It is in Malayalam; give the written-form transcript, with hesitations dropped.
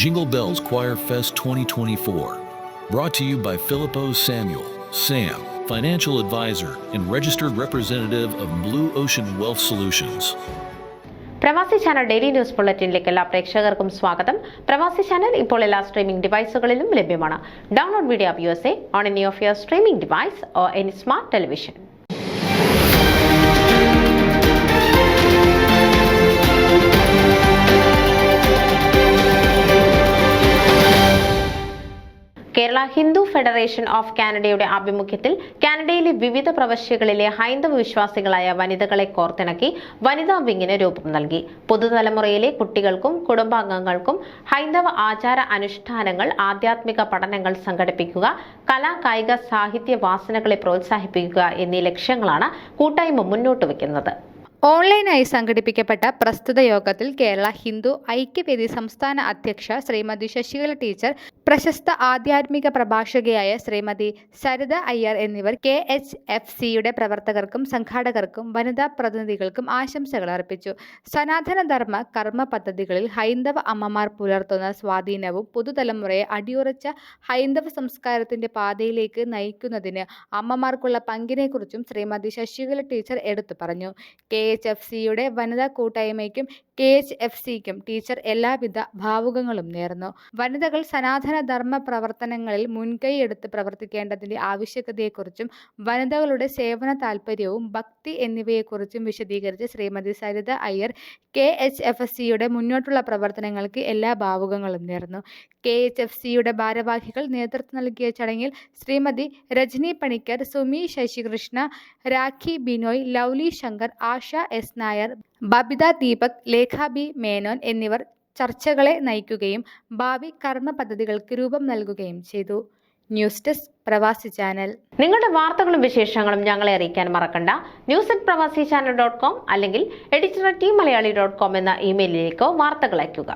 Jingle Bells Choir Fest 2024. Brought to you by Filippo Samuel, Sam, financial advisor and registered representative of Blue Ocean Wealth Solutions. പ്രവാസി ചാനൽ ഡെയിലി ന്യൂസ് ബുള്ളറ്റിനിലേക്ക് എല്ലാ പ്രേക്ഷകർക്കും സ്വാഗതം. പ്രവാസി ചാനൽ ഇപ്പോൾ എല്ലാ സ്ട്രീമിംഗ് ഡിവൈസുകളിലും ലഭ്യമാണ്. Download video app USA on any of your streaming device or any smart television. Kerala Hindu federation of കാനഡയുടെ ആഭിമുഖ്യത്തിൽ കാനഡയിലെ വിവിധ പ്രവശ്യകളിലെ ഹൈന്ദവ വിശ്വാസികളായ വനിതകളെ കോർത്തിണക്കി വനിതാ വിങ്ങിന് രൂപം നൽകി. പുതുതലമുറയിലെ കുട്ടികൾക്കും കുടുംബാംഗങ്ങൾക്കും ഹൈന്ദവ ആചാര അനുഷ്ഠാനങ്ങൾ, ആധ്യാത്മിക പഠനങ്ങൾ സംഘടിപ്പിക്കുക, കലാ കായിക സാഹിത്യ വാസനകളെ പ്രോത്സാഹിപ്പിക്കുക എന്നീ ലക്ഷ്യങ്ങളാണ് കൂട്ടായ്മ മുന്നോട്ട് വയ്ക്കുന്നത്. ഓൺലൈനായി സംഘടിപ്പിക്കപ്പെട്ട പ്രസ്തുത യോഗത്തിൽ കേരള ഹിന്ദു ഐക്യവേദി സംസ്ഥാന അധ്യക്ഷ ശ്രീമതി ശശികല ടീച്ചർ, പ്രശസ്ത ആധ്യാത്മിക പ്രഭാഷകയായ ശ്രീമതി സരിത അയ്യർ എന്നിവർ KHFCയുടെ പ്രവർത്തകർക്കും സംഘാടകർക്കും വനിതാ പ്രതിനിധികൾക്കും ആശംസകൾ അർപ്പിച്ചു. സനാതനധർമ്മ കർമ്മ പദ്ധതികളിൽ ഹൈന്ദവ അമ്മമാർ പുലർത്തുന്ന സ്വാധീനവും പുതുതലമുറയെ അടിയുറച്ച ഹൈന്ദവ സംസ്കാരത്തിന്റെ പാതയിലേക്ക് നയിക്കുന്നതിന് അമ്മമാർക്കുള്ള പങ്കിനെക്കുറിച്ചും ശ്രീമതി ശശികല ടീച്ചർ എടുത്തു പറഞ്ഞു. KHFCയുടെ വനിതാ കൂട്ടായ്മയ്ക്കും KHFCക്കും ടീച്ചർ എല്ലാവിധ ഭാവുകങ്ങളും നേർന്നു. വനിതകൾ സനാതന ധർമ്മ പ്രവർത്തനങ്ങളിൽ മുൻകൈയെടുത്ത് പ്രവർത്തിക്കേണ്ടതിന്റെ ആവശ്യകതയെക്കുറിച്ചും വനിതകളുടെ സേവന താൽപര്യവും ഭക്തി എന്നിവയെക്കുറിച്ചും വിശദീകരിച്ച് ശ്രീമതി സരിത അയ്യർ KHFCയുടെ മുന്നോട്ടുള്ള പ്രവർത്തനങ്ങൾക്ക് എല്ലാ ഭാവുകങ്ങളും നേർന്നു. KHFCയുടെ ഭാരവാഹികൾ നേതൃത്വം നൽകിയ ചടങ്ങിൽ ശ്രീമതി രജനി പണിക്കർ, സുമി ശശികൃഷ്ണ, രാഖി ബിനോയ്, ലൗലി ശങ്കർ, ആശ S നായർ, ബബിത ദീപക്, ലേഖ B മേനോൻ എന്നിവർ ചർച്ചകളെ നയിക്കുകയും ഭാവി കർമ്മ പദ്ധതികൾക്ക് രൂപം നൽകുകയും ചെയ്തു. ന്യൂസ് ഡെസ്ക് പ്രവാസി ചാനൽ. നിങ്ങളുടെ വാർത്തകളും വിശേഷങ്ങളും ഞങ്ങളെ അറിയിക്കാൻ മറക്കണ്ട. news@pravasichannel.com അല്ലെങ്കിൽ editor@tmalayali.com എന്ന ഇമെയിലിലേക്കോ വാർത്തകൾ അയയ്ക്കുക.